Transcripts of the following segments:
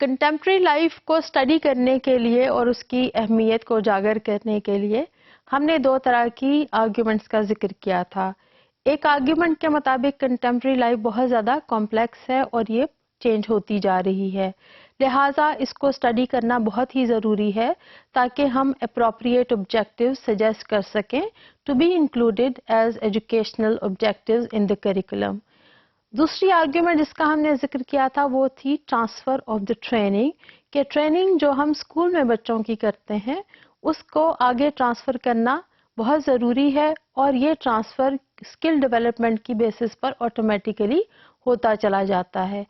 Contemporary life کو study کرنے کے لیے اور اس کی اہمیت کو اجاگر کرنے کے لیے ہم نے دو طرح کی آرگیومنٹس کا ذکر کیا تھا. ایک آرگیومنٹ کے مطابق کنٹمپریری لائف بہت زیادہ کمپلیکس ہے اور یہ چینج ہوتی جا رہی ہے، لہٰذا اس کو اسٹڈی کرنا بہت ہی ضروری ہے تاکہ ہم اپروپریٹ آبجیکٹیو سجیسٹ کر سکیں to be included as educational objectives in the curriculum. دوسری آرگیومنٹ جس کا ہم نے ذکر کیا تھا وہ تھی ٹرانسفر آف دا ٹریننگ، کہ ٹریننگ جو ہم اسکول میں بچوں کی کرتے ہیں اس کو آگے ٹرانسفر کرنا بہت ضروری ہے، اور یہ ٹرانسفر اسکل ڈیولپمنٹ کی بیسس پر آٹومیٹیکلی ہوتا چلا جاتا ہے.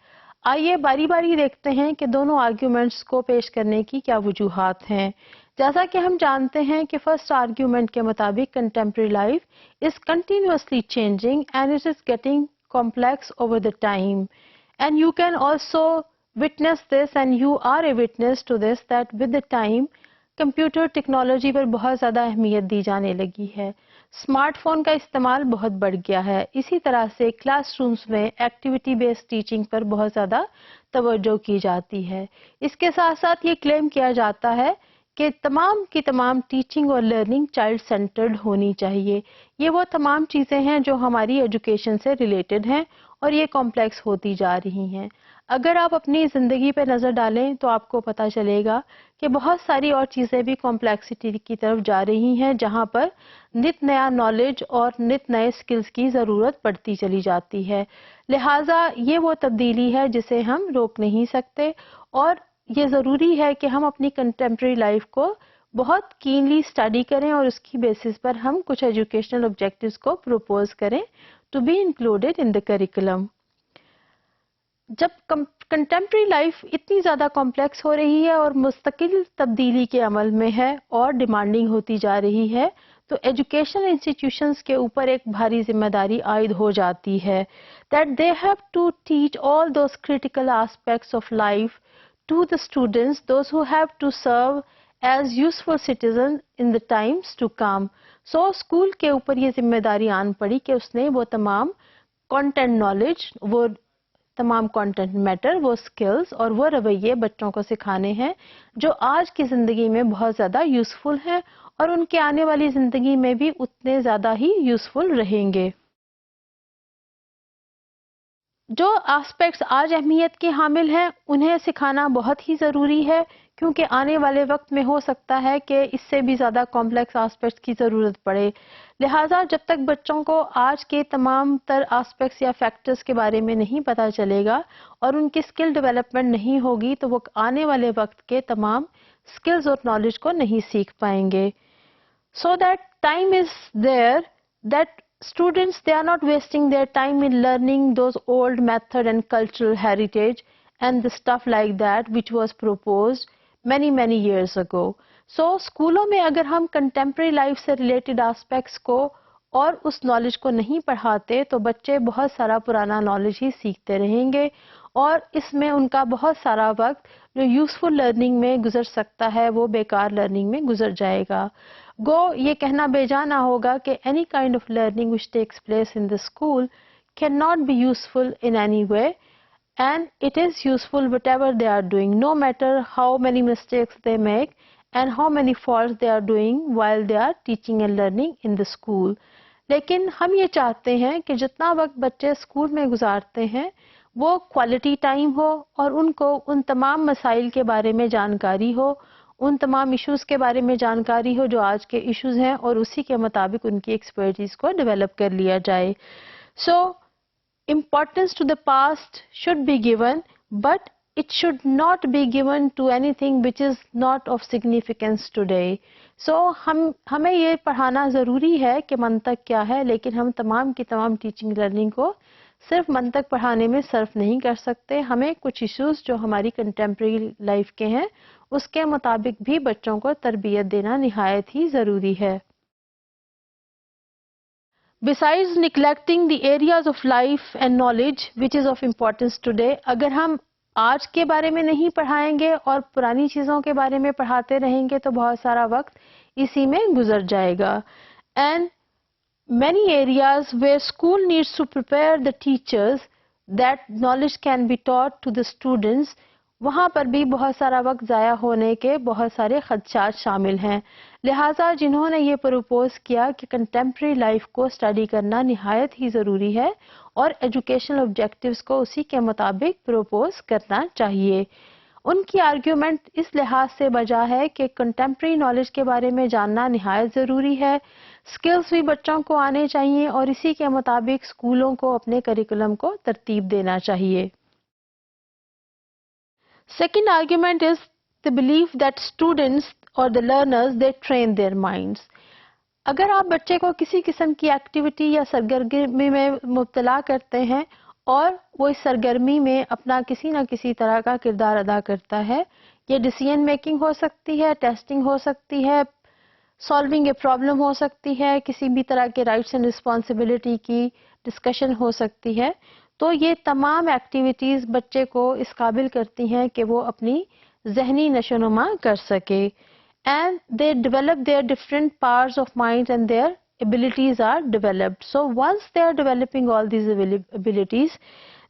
آئیے باری باری دیکھتے ہیں کہ دونوں آرگیومنٹس کو پیش کرنے کی کیا وجوہات ہیں. جیسا کہ ہم جانتے ہیں کہ فرسٹ آرگیومنٹ کے مطابق contemporary life is continuously changing and it is getting complex over the time, and you can also witness this and you are a witness to this that with the time computer technology پر بہت زیادہ اہمیت دی جانے لگی ہے، smart phone کا استعمال بہت بڑھ گیا ہے، اسی طرح سے کلاس رومز میں ایکٹیویٹی بیسڈ ٹیچنگ پر بہت زیادہ توجہ کی جاتی ہے. اس کے ساتھ ساتھ یہ کلیم کیا جاتا ہے کہ تمام کی تمام ٹیچنگ اور لرننگ چائلڈ سینٹرڈ ہونی چاہیے. یہ وہ تمام چیزیں ہیں جو ہماری ایجوکیشن سے ریلیٹڈ ہیں اور یہ کمپلیکس ہوتی جا رہی ہیں. اگر آپ اپنی زندگی پہ نظر ڈالیں تو آپ کو پتہ چلے گا کہ بہت ساری اور چیزیں بھی کمپلیکسٹی کی طرف جا رہی ہیں جہاں پر نت نیا نالج اور نت نئے سکلز کی ضرورت پڑتی چلی جاتی ہے. لہٰذا یہ وہ تبدیلی ہے جسے ہم روک نہیں سکتے، اور یہ ضروری ہے کہ ہم اپنی کنٹمپریری لائف کو بہت کینلی اسٹڈی کریں اور اس کی بیسس پر ہم کچھ ایجوکیشنل آبجیکٹیوز کو پروپوز کریں to be included in the curriculum. جب کنٹمپریری لائف اتنی زیادہ کمپلیکس ہو رہی ہے اور مستقل تبدیلی کے عمل میں ہے اور ڈیمانڈنگ ہوتی جا رہی ہے تو ایجوکیشنل انسٹیٹیوشنز کے اوپر ایک بھاری ذمہ داری عائد ہو جاتی ہے that they have to teach all those critical aspects of life to the students, those who have to serve as useful citizens in the times to come. So school کے اوپر یہ ذمہ داری آن پڑی کہ اس نے وہ تمام کانٹینٹ نالج، وہ تمام کانٹینٹ میٹر، وہ سکلز اور وہ رویے بچوں کو سکھانے ہیں جو آج کی زندگی میں بہت زیادہ یوزفل ہیں اور ان کے آنے والی زندگی میں بھی اتنے زیادہ ہی یوزفل رہیں گے. جو آسپیکٹس آج اہمیت کے حامل ہیں انہیں سکھانا بہت ہی ضروری ہے، کیونکہ آنے والے وقت میں ہو سکتا ہے کہ اس سے بھی زیادہ کمپلیکس آسپیکٹس کی ضرورت پڑے. لہٰذا جب تک بچوں کو آج کے تمام تر آسپیکٹس یا فیکٹرز کے بارے میں نہیں پتہ چلے گا اور ان کی اسکل ڈیولپمنٹ نہیں ہوگی تو وہ آنے والے وقت کے تمام اسکلز اور نالج کو نہیں سیکھ پائیں گے. So that time is there that students, they are not wasting their time in learning those old method and cultural heritage and the stuff like that which was proposed many years ago. So اسکولوں میں اگر ہم contemporary life سے related aspects کو اور اس knowledge کو نہیں پڑھاتے تو بچے بہت سارا پرانا نالج ہی سیکھتے رہیں گے اور اس میں ان کا بہت سارا وقت جو یوزفل لرننگ میں گزر سکتا ہے وہ بیکار لرننگ میں گزر جائے گا. گو یہ کہنا بے جا نہ ہوگا کہ any kind of learning which takes place in the school cannot be useful in any way, and it is useful whatever they are doing, no matter how many mistakes they make and how many faults they are doing while they are teaching and learning in the school. لیکن ہم یہ چاہتے ہیں کہ جتنا وقت بچے school میں گزارتے ہیں وہ کوالٹی ٹائم ہو اور ان کو ان تمام مسائل کے بارے میں جانکاری ہو، ان تمام ایشوز کے بارے میں جانکاری ہو جو آج کے ایشوز ہیں اور اسی کے مطابق ان کی ایکسپرٹیز کو ڈیولپ کر لیا جائے. So importance to the past should be given but it should not be given to anything which is not of significance today. So ہمیں یہ پڑھانا ضروری ہے کہ منطق کیا ہے، لیکن ہم تمام کی تمام ٹیچنگ لرننگ کو صرف منطق پڑھانے میں صرف نہیں کر سکتے. ہمیں کچھ ایشوز جو ہماری کنٹمپریری لائف کے ہیں اس کے مطابق بھی بچوں کو تربیت دینا نہایت ہی ضروری ہے. Besides neglecting the areas of life and knowledge which is of importance today, اگر ہم آج کے بارے میں نہیں پڑھائیں گے اور پرانی چیزوں کے بارے میں پڑھاتے رہیں گے تو بہت سارا وقت اسی میں گزر جائے گا. And many areas where school needs to prepare the teachers that knowledge can be taught to the students, وہاں پر بھی بہت سارا وقت ضائع ہونے کے بہت سارے خدشات شامل ہیں. لہٰذا جنہوں نے یہ پروپوز کیا کہ کنٹمپریری لائف کو اسٹڈی کرنا نہایت ہی ضروری ہے اور ایجوکیشنل آبجیکٹیوز کو اسی کے مطابق پروپوز کرنا چاہیے. ان کی آرگیومنٹ اس لحاظ سے بجا ہے کہ کنٹمپریری نالج کے بارے میں جاننا نہایت ضروری ہے. اسکلز بھی بچوں کو آنے چاہیے اور اسی کے مطابق اسکولوں کو اپنے کریکولم کو ترتیب دینا چاہیے. Second argument is the belief that students or the learners they train their minds. اگر آپ بچے کو کسی قسم کی ایکٹیویٹی یا سرگرمی میں مبتلا کرتے ہیں اور وہ اس سرگرمی میں اپنا کسی نہ کسی طرح کا کردار ادا کرتا ہے، یہ ڈیسیژن میکنگ ہو سکتی ہے، ٹیسٹنگ ہو سکتی ہے، سالونگ اے پرابلم ہو سکتی ہے، کسی بھی طرح کے رائٹس اینڈ رسپانسبلٹی کی ڈسکشن ہو سکتی ہے، تو یہ تمام ایکٹیویٹیز بچے کو اس قابل کرتی ہیں کہ وہ اپنی ذہنی نشو و نما کر سکے. And they develop their different parts of mind and their abilities are developed. So once they are developing all these abilities,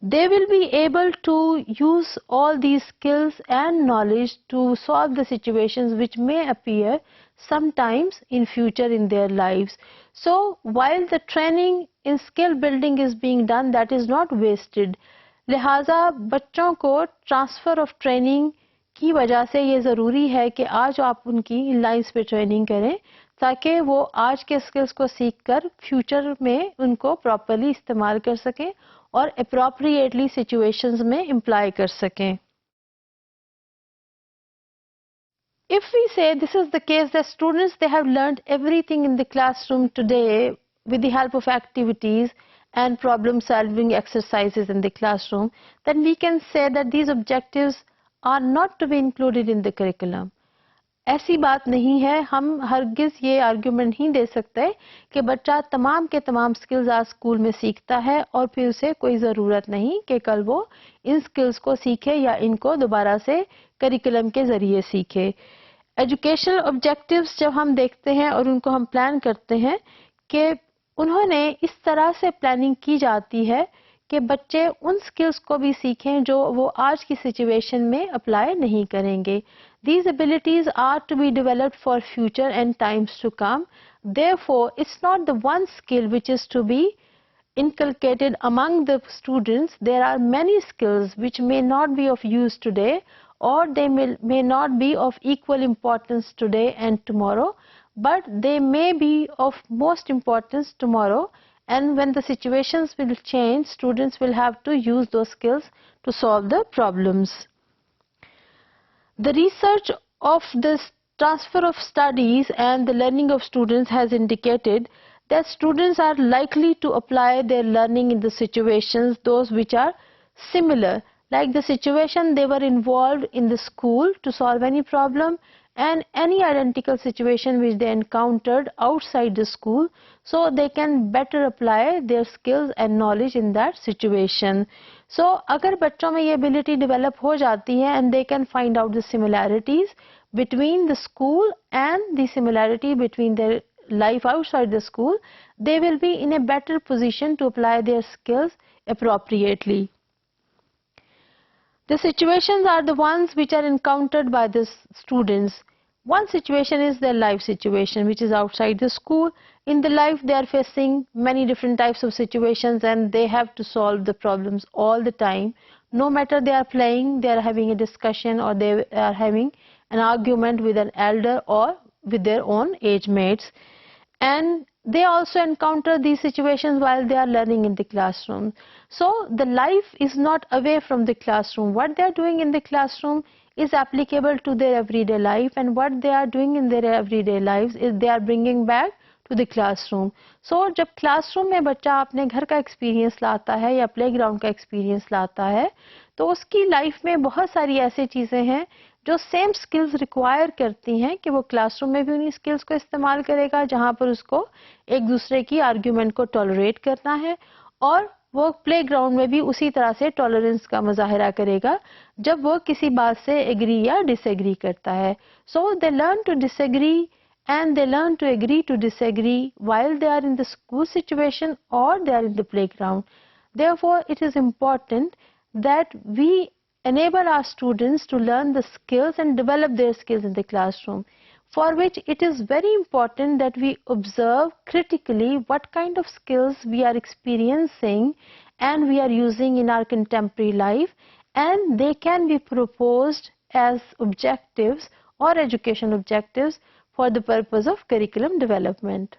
they will be able to use all these skills and knowledge to solve the situations which may appear sometimes in future in their lives. So while the training in skill building is being done, that is not wasted. لہٰذا بچوں کو transfer of training کی وجہ سے یہ ضروری ہے کہ آج آپ ان کی لائنس پہ ٹریننگ کریں تاکہ وہ آج کے اسکلس کو سیکھ کر فیوچر میں ان کو پراپرلی استعمال کر سکیں اور اپروپریٹلی سچویشنز میں امپلائی کر سکیں. If we say this is the case that students they have learned everything in the classroom today with the help of activities and problem solving exercises in the classroom, then we can say that these objectives are not to be included in the curriculum. ایسی بات نہیں ہے. ہم ہرگز یہ argument نہیں دے سکتے کہ بچہ تمام کے تمام سکلز آج اسکول میں سیکھتا ہے اور پھر اسے کوئی ضرورت نہیں کہ کل وہ ان سکلز کو سیکھے یا ان کو دوبارہ سے کریکولم کے ذریعے سیکھے. ایجوکیشنل آبجیکٹیوز جب ہم دیکھتے ہیں اور ان کو ہم پلان کرتے ہیں کہ انہوں نے اس طرح سے پلاننگ کی جاتی ہے کہ بچے ان سکلز کو بھی سیکھیں جو وہ آج کی سچویشن میں اپلائی نہیں کریں گے. These abilities are to be developed for future and times to come. Therefore, it's not the one skill which is to be inculcated among the students. There are many skills which may not be of use today or they may not be of equal importance today and tomorrow, but they may be of most importance tomorrow. And when the situations will change, students will have to use those skills to solve the problems. The research of this transfer of studies and the learning of students has indicated that students are likely to apply their learning in the situations, those which are similar, like the situation they were involved in the school to solve any problem and any identical situation which they encountered outside the school, so they can better apply their skills and knowledge in that situation. So اگر بچوں میں یہ ability develop ہو جاتی ہے and they can find out the similarities between the school and the similarity between their life outside the school, they will be in a better position to apply their skills appropriately. The situations are the ones which are encountered by the students. One situation is their life situation, which is outside the school. In the life, they are facing many different types of situations and they have to solve the problems all the time. No matter they are playing, they are having a discussion or they are having an argument with an elder or with their own age mates. And they also encounter these situations while they are learning in the classroom. So the life is not away from the classroom. What they are doing in the classroom is applicable to their everyday life, and what they are doing in their everyday lives is they are bringing back to the classroom. So جب class room میں بچہ اپنے گھر کا experience لاتا ہے یا play ground کا ایکسپیرینس لاتا ہے تو اس کی لائف میں بہت ساری ایسی چیزیں ہیں جو سیم سکلز ریکوائر کرتی ہیں کہ وہ کلاس روم میں بھی انہی سکلز کو استعمال کرے گا جہاں پر اس کو ایک دوسرے کی آرگیومنٹ کو ٹالریٹ کرنا ہے اور وہ پلے گراؤنڈ میں بھی اسی طرح سے ٹالرنس کا مظاہرہ کرے گا جب وہ کسی بات سے ایگری یا ڈس ایگری کرتا ہے. So they learn to disagree and they learn to agree to disagree while they are in the school situation or they are in the playground. Therefore, it is important that we enable our students to learn the skills and develop their skills in the classroom, for which it is very important that we observe critically what kind of skills we are experiencing and we are using in our contemporary life, and they can be proposed as objectives or education objectives for the purpose of curriculum development.